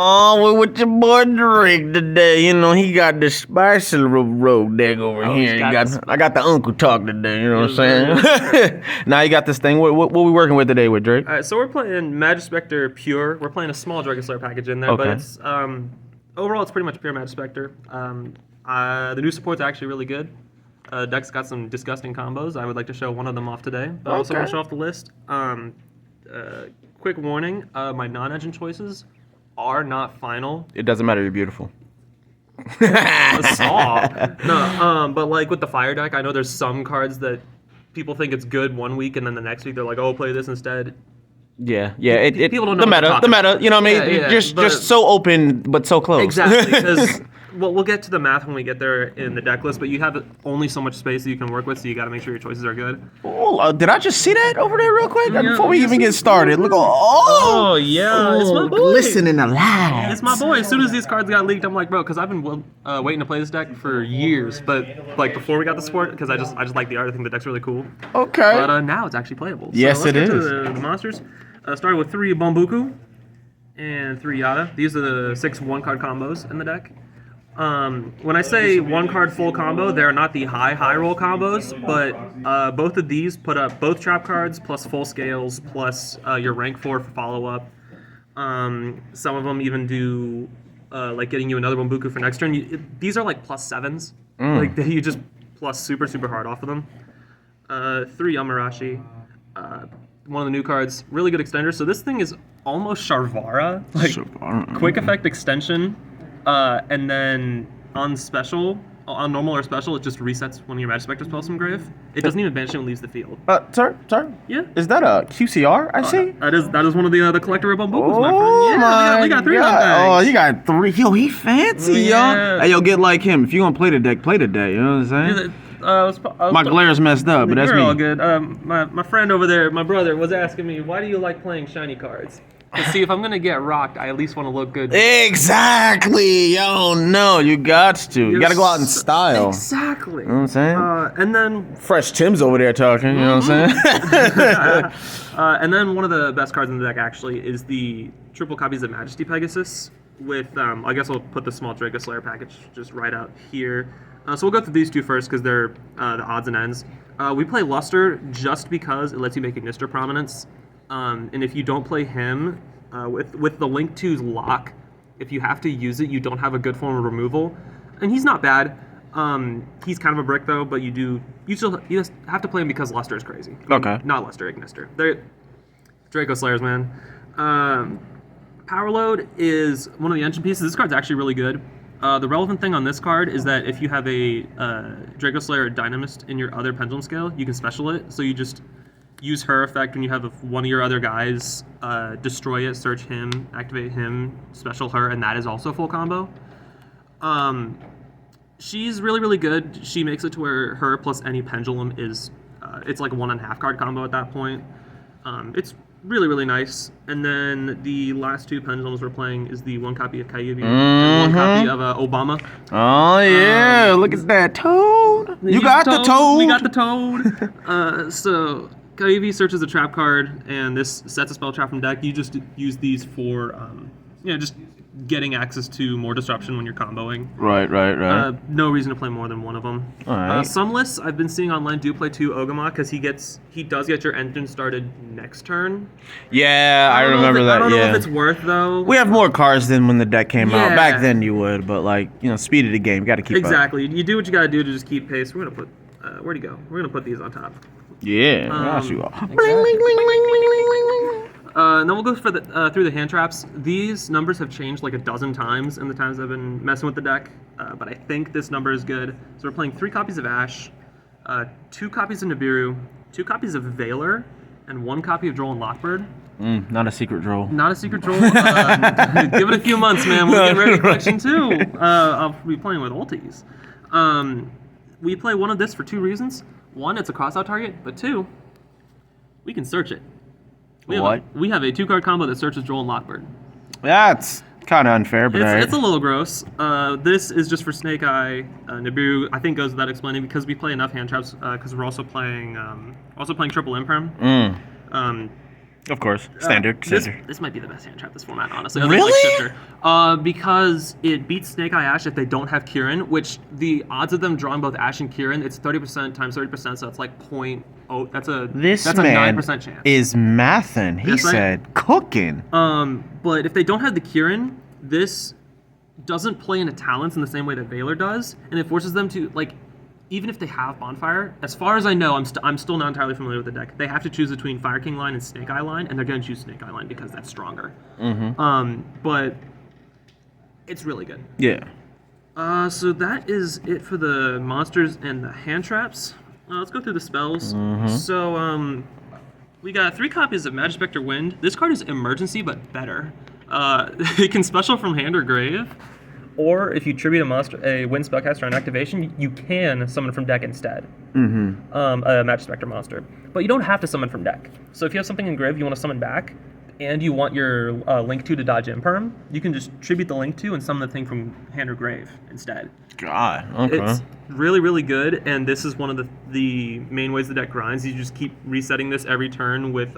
Oh, we with your boy Drake today. You know, he got this spicy road deck over here. I got the uncle talk today, you know what I'm saying? Now you got this thing. What we working with today with Drake? All right, so we're playing Majestpcter Pure. We're playing a small Dragon Slayer package in there, but it's overall it's pretty much pure Majestpcter. The new support's actually really good. Deck's got some disgusting combos. I would like to show one of them off today, but I also want to show off the list. Quick warning, my non-engine choices are not final. It doesn't matter, you're beautiful. No, but like with the fire deck, I know there's some cards that people think it's good one week, and then the next week they're like, "Oh, play this instead." Yeah. People don't know the meta. You know what I mean? Just so open, but so close. Exactly. Because we'll get to the math when we get there in the deck list, but you have only so much space that you can work with, so you got to make sure your choices are good. Oh, did I just see that over there real quick before we even get started? Look, it's my boy. Glistening alive. It's my boy. As soon as these cards got leaked, I'm like, bro, because I've been waiting to play this deck for years, but like before we got the support, because I just like the art. I think the deck's really cool. Okay. But now it's actually playable. Yes, so let's it get is. To the monsters. Started with 3 Bombuku and 3 Yada. These are the 6 1-card combos in the deck. When I say 1-card full combo, they're not the high roll combos, but both of these put up both trap cards plus full scales plus your rank 4 for follow up. Some of them even do like getting you another Bombuku for next turn. These are like plus 7s. Like you just plus super hard off of them. 3 Yamarashi. One of the new cards, really good extender. So this thing is almost Sharvara, like quick effect extension, and then on normal or special, it just resets one of your Majestpcter spells from grave. It doesn't even banish it and leaves the field. Sir? Yeah. Is that a QCR? I see. That is one of the collector Bombukus, my friend. Oh Yeah, we got 3 of them things. Oh, you got 3. Yo, he fancy, yo. Hey, yo, get like him. If you gonna play the deck, play the deck. You know what I'm saying? My glare's messed up, but that's me. You're all good. My friend over there, my brother, was asking me, why do you like playing shiny cards? To see if I'm gonna get rocked, I at least want to look good. Exactly. Yo, no, you got to. You gotta go out in style. Exactly. You know what I'm saying? And then Fresh Tim's over there talking. You know what I'm saying? and then one of the best cards in the deck actually is the triple copies of Majestpcter with. I guess I'll put the small Dragon Slayer package just right out here. So we'll go through these two first because they're the odds and ends. We play Luster just because it lets you make Ignister Prominence. And if you don't play him, with the Link 2's lock, if you have to use it, you don't have a good form of removal. And he's not bad. He's kind of a brick though, but you just have to play him because Luster is crazy. Okay. Not Luster, Ignister. They're Draco Slayers, man. Power Load is one of the engine pieces. This card's actually really good. The relevant thing on this card is that if you have a Draco Slayer or Dynamist in your other Pendulum Scale, you can special it. So you just use her effect when you have one of your other guys destroy it, search him, activate him, special her, and that is also full combo. She's really good. She makes it to where her plus any Pendulum is, it's like a 1.5 card combo at that point. It's really nice. And then the last 2 Pendulums we're playing is the 1 copy of Kyuubi and 1 copy of Obama. Oh yeah, look at that toad. You got the toad. We got the toad. So Kyuubi searches a trap card, and this sets a spell trap from deck. You just use these for, just getting access to more disruption when you're comboing. Right. No reason to play more than one of them. All right. Some lists I've been seeing online do play 2 Ogama because he does get your engine started next turn. Yeah, I remember that. I don't know if it's worth though. We have more cards than when the deck came out. Back then you would, but like speed of the game, got to keep up. Exactly. You do what you got to do to just keep pace. We're gonna put where'd he go? We're gonna put these on top. Yeah, gosh, you are. And then we'll go for through the hand traps. These numbers have changed like a dozen times in the times I've been messing with the deck, but I think this number is good. So we're playing 3 copies of Ash, 2 copies of Nibiru, 2 copies of Veiler, and 1 copy of Droll and Lockbird. Not a secret Droll. Not a secret Droll. Give it a few months, man. We'll get ready for collection 2. I'll be playing with ultis. We play one of this for 2 reasons. 1, it's a crossout target, but 2, we can search it. We have a 2-card combo that searches Droll and Lockbird. That's kind of unfair, but it's a little gross. This is just for Snake Eye. Nibiru, I think, goes without explaining because we play enough hand traps. Because we're also playing triple Imperm. Of course, standard. This might be the best hand trap this format, honestly. Really? Because it beats Snake Eye Ash if they don't have Kieran, which the odds of them drawing both Ash and Kieran, it's 30% times 30%, so it's like 0.0. That's a 9% chance. Is mathin'. He said cooking. But if they don't have the Kieran, this doesn't play into talents in the same way that Valor does, and it forces them to like. Even if they have Bonfire, as far as I know, I'm still not entirely familiar with the deck. They have to choose between Fire King line and Snake Eye line, and they're going to choose Snake Eye line because that's stronger. But it's really good. Yeah. So that is it for the monsters and the hand traps. Let's go through the spells. So we got 3 copies of Majestpcter Wind. This card is emergency, but better. It can special from hand or grave. Or if you tribute a Wind spellcaster on activation, you can summon from deck instead. A Majestpcter monster. But you don't have to summon from deck. So if you have something in grave you want to summon back, and you want your Link 2 to dodge Imperm, you can just tribute the Link 2 and summon the thing from hand or grave instead. God, okay. It's really, really good, and this is one of the main ways the deck grinds. You just keep resetting this every turn with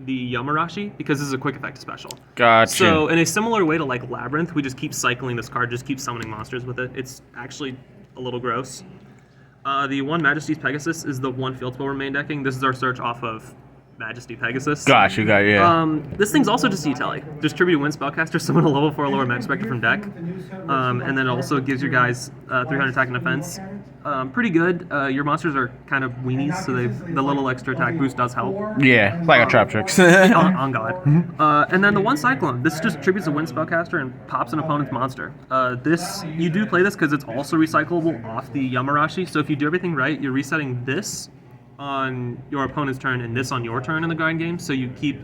the Yamarashi, because this is a quick effect special. Gotcha. So in a similar way to like Labyrinth, we just keep cycling this card, just keep summoning monsters with it. It's actually a little gross. The one Majesty's Pegasus is the one field spell we're main decking. This is our search off of Majesty Pegasus. Gotcha, yeah. This thing's also just detailing. Distribute Wind spellcaster, summon a level 4 lower Majestpcter from deck. And then it also gives your guys 300 attack and defense. Pretty good. Your monsters are kind of weenies, so the little extra attack boost does help. Yeah, like a trap tricks. on God. And then the one Cyclone. This just tributes a Wind spellcaster and pops an opponent's monster. You do play this because it's also recyclable off the Yamarashi. So if you do everything right, you're resetting this on your opponent's turn and this on your turn in the grind game. So you keep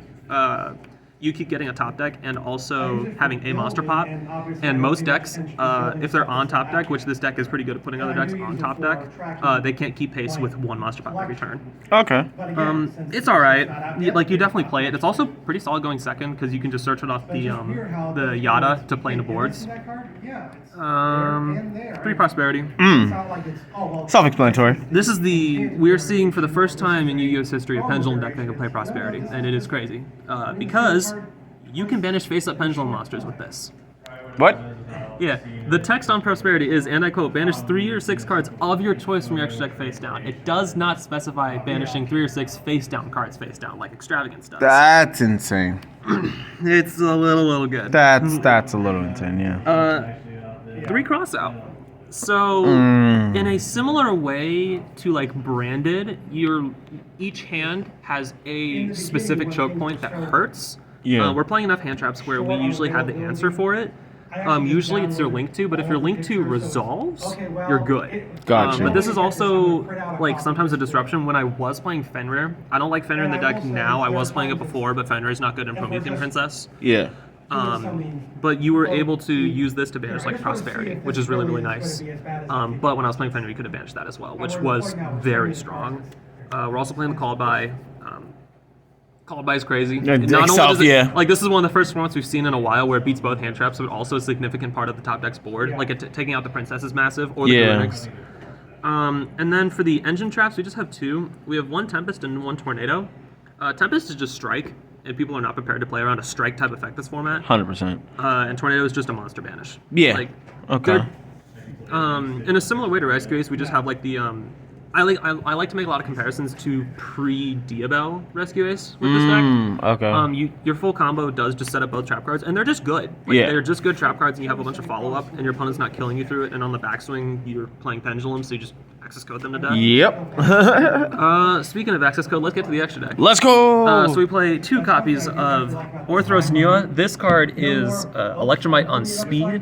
getting a top deck and also having a monster pop. And most decks, if they're on top deck, which this deck is pretty good at putting other decks on top deck, they can't keep pace with one monster pop every turn. Okay. It's all right. You definitely play it. It's also pretty solid going second because you can just search it off the Yada to play into boards. 3 prosperity. Self-explanatory. This is we're seeing for the first time in Yu-Gi-Oh's history a pendulum deck that can play prosperity, and it is crazy because you can banish face-up pendulum monsters with this. What? Yeah, the text on prosperity is, and I quote, banish 3 or 6 cards of your choice from your extra deck face down. It does not specify banishing 3 or 6 face down cards face down like Extravagance does. That's insane. It's a little good. That's a little insane, yeah. 3 cross out. So in a similar way to like Branded, each hand has a specific choke point that hurts. Yeah. We're playing enough hand traps where we usually have the answer for it. Usually it's your Link 2, but if your Link 2 resolves, you're good. Gotcha. But this is also like sometimes a disruption. When I was playing Fenrir, I don't like Fenrir in the deck now. I was playing it before, but Fenrir is not good in Promethean Princess. Yeah. But you were able to use this to banish like Prosperity, which is really, really nice. But when I was playing Fenrir, you could have banished that as well, which was very strong. We're also playing the Call By. Call By is crazy. Not only does it, like this is one of the first formats we've seen in a while where it beats both hand traps, but also a significant part of the top deck's board. Like taking out the Princess is massive, or the Phoenix. And then for the engine traps, we just have 2. We have 1 Tempest and 1 Tornado. Tempest is just strike, and people are not prepared to play around a strike type effect this format. 100%. And Tornado is just a monster banish. Yeah. Like, okay. In a similar way to Rescue Ace, we just have like the I like to make a lot of comparisons to pre-Diabell Rescue Ace with this deck. Okay. Your full combo does just set up both trap cards, and they're just good. They're just good trap cards, and you have a bunch of follow-up, and your opponent's not killing you through it, and on the backswing, you're playing Pendulum, so you just access code them to death. Yep. Speaking of access code, let's get to the extra deck. Let's go! So we play 2 copies of Orthros Nua. This card is Electromite on speed.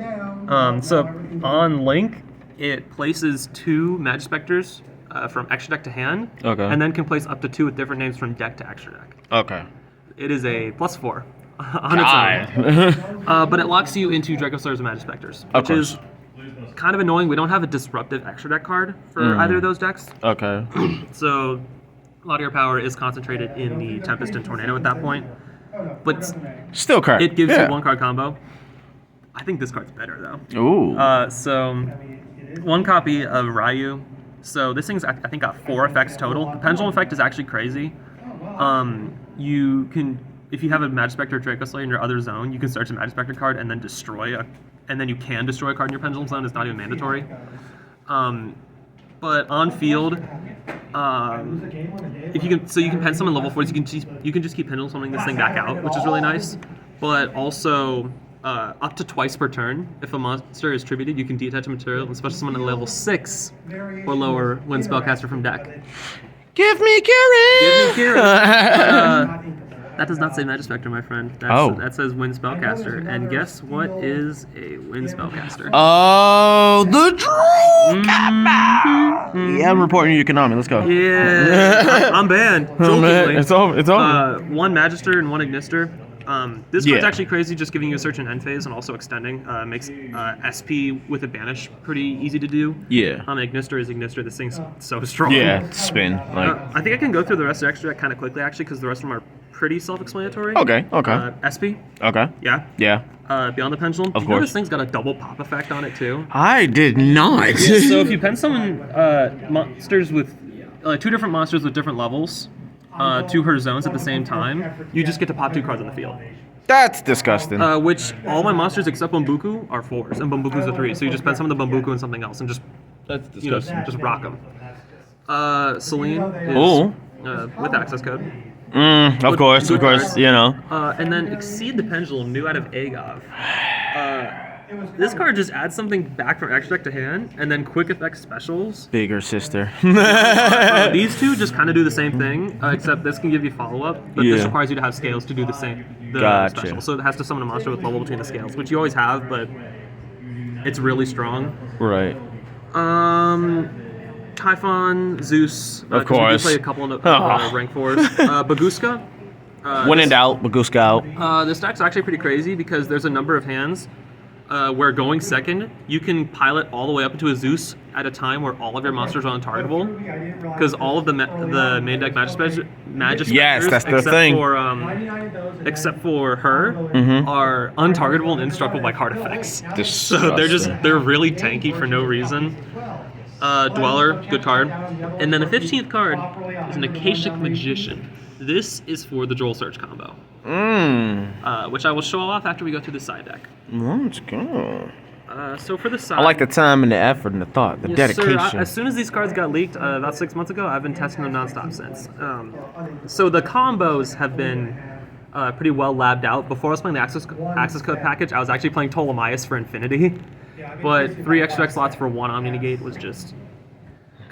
So on Link, it places 2 Majestpcters from extra deck to hand, and then can place up to 2 with different names from deck to extra deck. Okay. It is a +4 on its own. But it locks you into Dracoslayers and Majestpcters, which is kind of annoying. We don't have a disruptive extra deck card for either of those decks. Okay. So a lot of your power is concentrated in the Tempest and Tornado at that point. But still card. It gives you 1-card combo. I think this card's better though. Ooh. So 1 copy of Ryu. So this thing's, I think, got 4 effects total. The Pendulum effect is actually crazy. you can, if you have a Majestpcter Draco Slayer in your other zone, you can search a Majestpcter card and then and then you can destroy a card in your pendulum zone. It's not even mandatory. But on field, if you can, so you can pen summon level 4s. You can just keep pendulum summoning this thing back out, which is really nice. But also, up to twice per turn, if a monster is tributed, you can detach a material and special summon a level 6 or lower when spellcaster from deck. Give me Kieran! Give me Kieran! That does not say Majestpcter, my friend. That says Win Spellcaster. And guess what is a Win Spellcaster? Oh, the Droll! Yeah, I'm reporting you Konami. Let's go. Yeah, I'm banned. Jokingly. It's over. One Magister and one Ignister. This card's actually crazy, just giving you a search and end phase and also extending. Makes SP with a banish pretty easy to do. Yeah. Ignister is Ignister. This thing's so strong. Yeah, spin. I think I can go through the rest of the extra deck kind of quickly, actually, because the rest of them are pretty self-explanatory. Okay. SP. Okay. Yeah. Yeah. Beyond the Pendulum. Of you course. know this thing's got a double pop effect on it, too? I did not. Yeah, so if you pen summon monsters with... two different monsters with different levels to her zones at the same time, you just get to pop 2 cards on the field. That's disgusting. Which all my monsters except Bambuku are 4s, and Bambuku's a 3. So you just pen summon the Bambuku and something else, and just just rock them. Celine is with access code. Of course, card. you know. And then Exceed the Pendulum, new out of Agov. This card just adds something back from extra deck to hand, and then quick effect specials. Bigger sister. These two just kind of do the same thing, except this can give you follow-up, but this requires you to have scales to do the same special. So it has to summon a monster with level between the scales, which you always have, but it's really strong. Right. Typhon, Zeus. Of course. We do play a couple of rank 4s. Baguska. When in doubt, Baguska out. This deck's actually pretty crazy because there's a number of hands where going second, you can pilot all the way up into a Zeus at a time where all of your monsters are untargetable. Because all of the main deck Majestpcters, yes, that's the thing. Except for her, are untargetable and indestructible by card effects. So they're really tanky for no reason. Dweller, good card. And then the 15th card is an Akashic Magician. This is for the Droll Search combo. Which I will show off after we go through the side deck. Let's go. So for the side... I like the time and the effort and the thought, the dedication. Sir, as soon as these cards got leaked about 6 months ago, I've been testing them nonstop since. So the combos have been pretty well labbed out. Before I was playing the access code package, I was actually playing Ptolemaeus for Infinity. But 3 extra deck slots for 1 Omni Negate was just...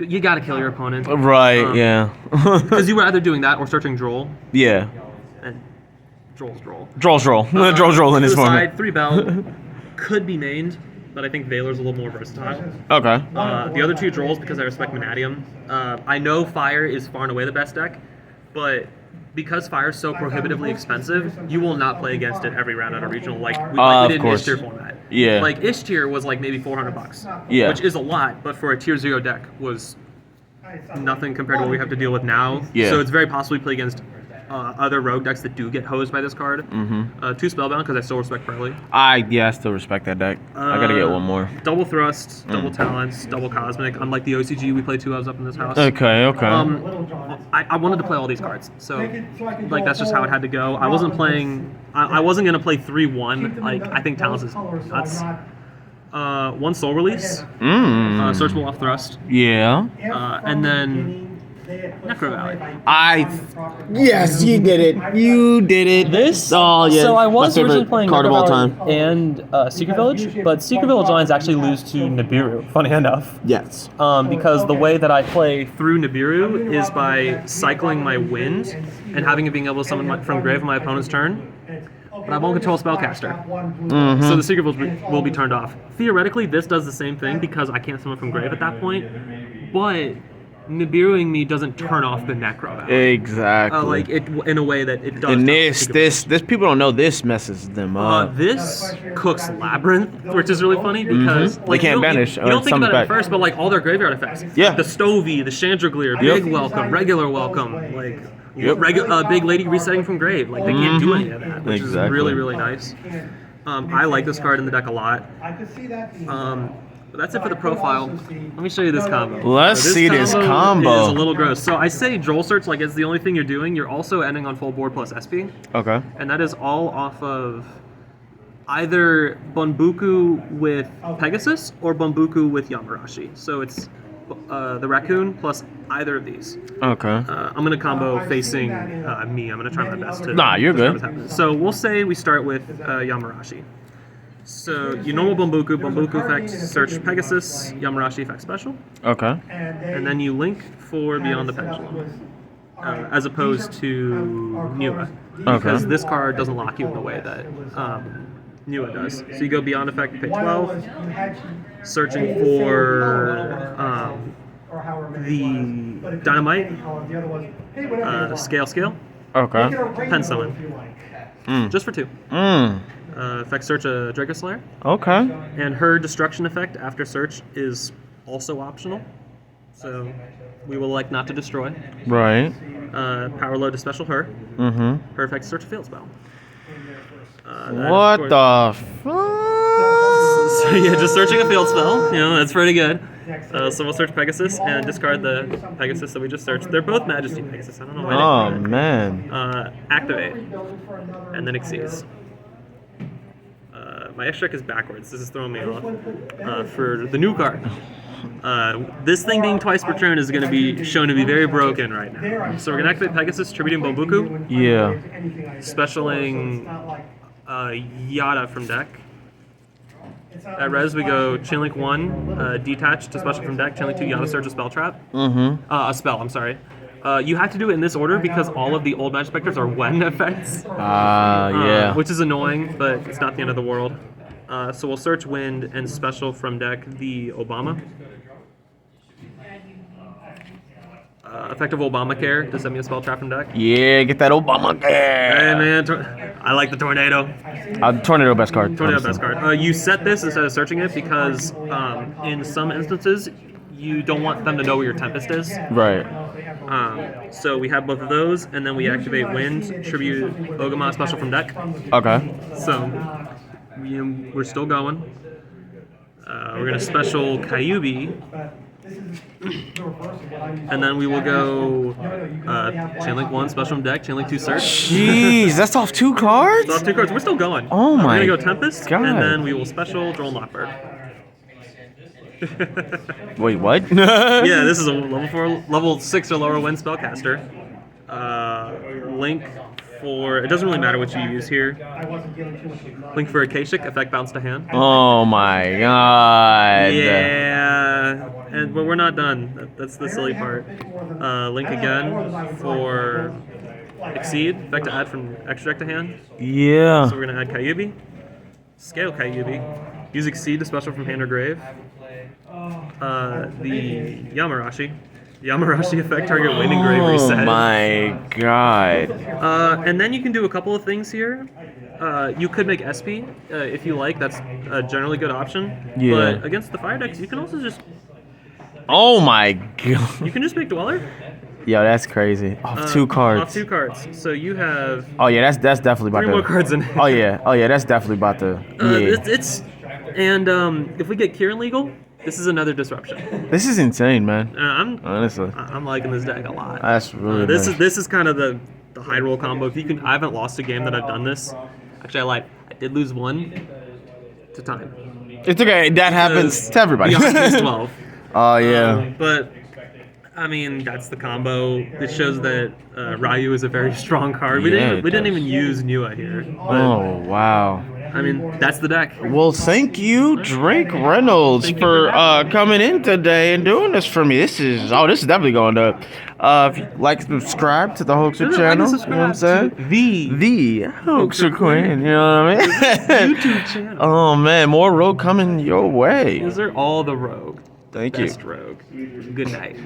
You gotta kill your opponent. Right, yeah. Because you were either doing that or searching Droll. Yeah. And Droll's Droll. Droll's Droll. Droll's Droll in his format. Side, 3 Bell could be mained, but I think Valor's a little more versatile. Okay. The other 2 Drolls, because I respect Manatium. I know Fire is far and away the best deck, but because Fire is so prohibitively expensive, you will not play against it every round at a regional like we did in Ish Tier format. Yeah. Like Ish Tier was like maybe $400. Yeah. Which is a lot, but for a Tier 0 deck was nothing compared to what we have to deal with now. Yeah. So it's very possible we play against other rogue decks that do get hosed by this card. 2 Spellbound, because I still respect Pearly. I still respect that deck. I gotta get one more. Double Thrust, Double Talents, Double Cosmic. Unlike the OCG, we play 2 ofs up in this house. Okay. I wanted to play all these cards, so like that's just how it had to go. I wasn't playing. I wasn't gonna play 3-1. Like I think Talents is nuts. 1 Soul Release, Searchable Off Thrust. Yeah. And then Necro Valley. Yes, you did it. You did it. This? Oh, yeah. So I was originally playing card of all Necro time. Valley and Secret Village, but Secret Village lines actually lose to Nibiru, funny enough. Yes. Because the way that I play Through Nibiru is by cycling my Wind and having it being able to summon from grave on my opponent's turn. But I won't control Spellcaster. So the Secret Village will be turned off. Theoretically, this does the same thing because I can't summon from grave at that point. But Nibiruing me doesn't turn off the Necro Valley. Exactly. Like it in a way that it does. And this people don't know this messes them up. This cooks Labyrinth, which is really funny because They can't banish. You don't think about it at first, but like all their graveyard effects. Yeah. The Stovey, the Chandragleer, big welcome, regular welcome, like big lady resetting from grave. Like they can't do any of that, which is really, really nice. I like this card in the deck a lot. But that's it for the profile. Let me show you this combo. Let's see this combo. Is a little gross. So I say Droll search like it's the only thing you're doing. You're also ending on full board plus SP. Okay. And that is all off of either Bunbuku with Pegasus or Bunbuku with Yamarashi. So it's the raccoon plus either of these. Okay. I'm gonna combo facing me. I'm gonna try my best to. Nah, you're good. So we'll say we start with Yamarashi. So your normal Bunbuku effect, search Pegasus, Yamarashi effect special. Okay. And then you link for Beyond the Pendulum, as opposed to Nua. Because this card doesn't lock you in the way that Nua does. So you go Beyond effect, pay 12, searching for the Dynamite, Scale, Okay. Pen Summon. Just for 2. Effect search a Draco Slayer. Okay. And her destruction effect after search is also optional. So we will like not to destroy. Right. Power load to special her. Mm-hmm. Her effect search a field spell. What the fuck? So yeah, just searching a field spell. You know, that's pretty good. So we'll search Pegasus and discard the Pegasus that we just searched. They're both Majesty Pegasus. I don't know why. Oh man. Activate. And then exceeds. My extract is backwards. This is throwing me off. For the new card. This thing being twice per turn is going to be shown to be very broken right now. So we're going to activate Pegasus, tributing Bunbuku. Yeah. Specialing Yada from deck. At res, we go Chainlink 1, detach to special from deck, Chainlink 2, Yada Surge, a spell trap. A spell, I'm sorry. You have to do it in this order because all of the old Majestpcters are when effects. Yeah. Which is annoying, but it's not the end of the world. So we'll search Wind and special from deck the Obama. Effective Obamacare to send me a spell trap from deck. Yeah, get that Obama. Hey man, I like the Tornado. Tornado best card. Tornado best card. You set this instead of searching it because in some instances you don't want them to know where your Tempest is. Right. So we have both of those, and then we activate Wind, tribute Ogama special from deck. Okay. So we're still going. We're gonna special Kyubi. And then we will go Chainlink 1 special from deck, Chainlink 2 search. Jeez, that's off 2 cards? Off 2 cards. We're still going. Oh my We're gonna go Tempest, God. and then we will special Droll Knockbird. Wait, what? Yeah, this is a level 6 or lower wind spellcaster. Link for, it doesn't really matter what you use here. Link for Akashic, effect bounce to hand. Oh my god. Yeah, but we're not done. That's the silly part. Link again for Exceed, effect to add from extra deck to hand. Yeah. So we're gonna add Kyubi, scale Kyubi, use Exceed to special from hand or grave. The Yamarashi effect, target wind and grave reset. Oh my god. And then you can do a couple of things here. You could make SP if you like. That's a generally good option. Yeah. But against the fire decks, you can also just Oh my god. you can just make Dweller. Yo, that's crazy. Off 2 cards. Off 2 cards. So you have Oh yeah, that's definitely about 3 more cards in hand. Oh yeah, that's definitely about to. Yeah. It's and if we get Kieran legal, this is another disruption. This is insane, man. Honestly. I'm liking this deck a lot. That's really this nice. is kind of the high roll combo. If you can, I haven't lost a game that I've done this. Actually, I did lose one to time. It's okay. That happens to everybody. Beyond 12. Oh yeah. But I mean, that's the combo. It shows that Ryu is a very strong card. We didn't even use Nua here. But, Oh wow. I mean, that's the deck. Well, thank you, Drake Reynolds, Thank you for for coming in today and doing this for me. This is definitely going up. If you like, subscribe to the Hoaxer Like channel. and You know what I'm saying? subscribe to The Hoaxer Queen. You know what I mean? YouTube channel. Oh man, more rogue coming your way. These are all the rogue. Thank you. Best rogue. Good night.